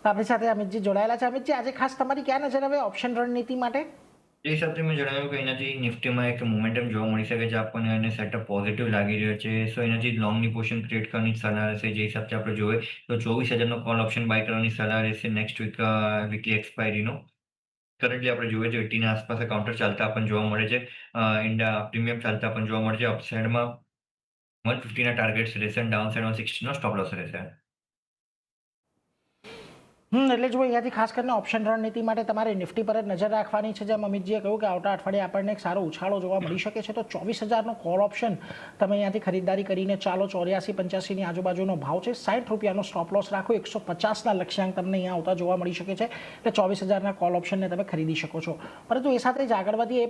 આપણી સાથે અમિતજી જોડાયેલા છે. અમિતજી, આજે ખાસ તમારી ક્યાં નજર હવે ઓપ્શન રણનીતિ માટે? જે હિસાબથી મેં જણાવ્યું કે એનાથી નિફ્ટીમાં એક મોમેન્ટમ જોવા મળી શકે છે આપણને અને સેટઅપ પોઝિટિવ લાગી રહ્યો છે. સો એનાથી લોંગની પોઝિશન ક્રિએટ કરવાની સલાહ રહેશે. જે હિસાબથી આપણે જોઈએ તો 24,000 નો કોલ ઓપ્શન બાય કરવાની સલાહ રહેશે નેક્સ્ટ વીક વીકલી એક્સપાયરીનો. કરન્ટલી આપણે જોઈએ તો 80 ના આસપાસ કાઉન્ટર ચાલતા પણ જોવા મળે છે. પ્રીમિયમ ચાલતા પણ જોવા મળે છે. અપસાઇડમાં 150 ના ટાર્ગેટ્સ રહેશે અને ડાઉન સાઇડમાં 60 નો સ્ટોપ લોસ રહેશે. એટલે જો અહીંયાથી ખાસ કરીને ઓપ્શન રણનીતિ માટે તમારે નિફ્ટી પર જ નજર રાખવાની છે. જેમ અમિતજીએ કહ્યું કે આવતા અઠવાડિયે આપણને એક સારો ઉછાળો જોવા મળી શકે છે. તો 24,000નો કોલ ઓપ્શન તમે અહીંયાથી ખરીદદારી કરીને ચાલો. 84-85ની આજુબાજુનો ભાવ છે. 60 રૂપિયાનો સ્ટોપ લોસ રાખો. 150ના લક્ષ્યાંક તમને અહીંયા આવતા જોવા મળી શકે છે. એટલે 24,000ના કોલ ઓપ્શનને તમે ખરીદી શકો છો. પરંતુ એ સાથે જ આગળ વધીએ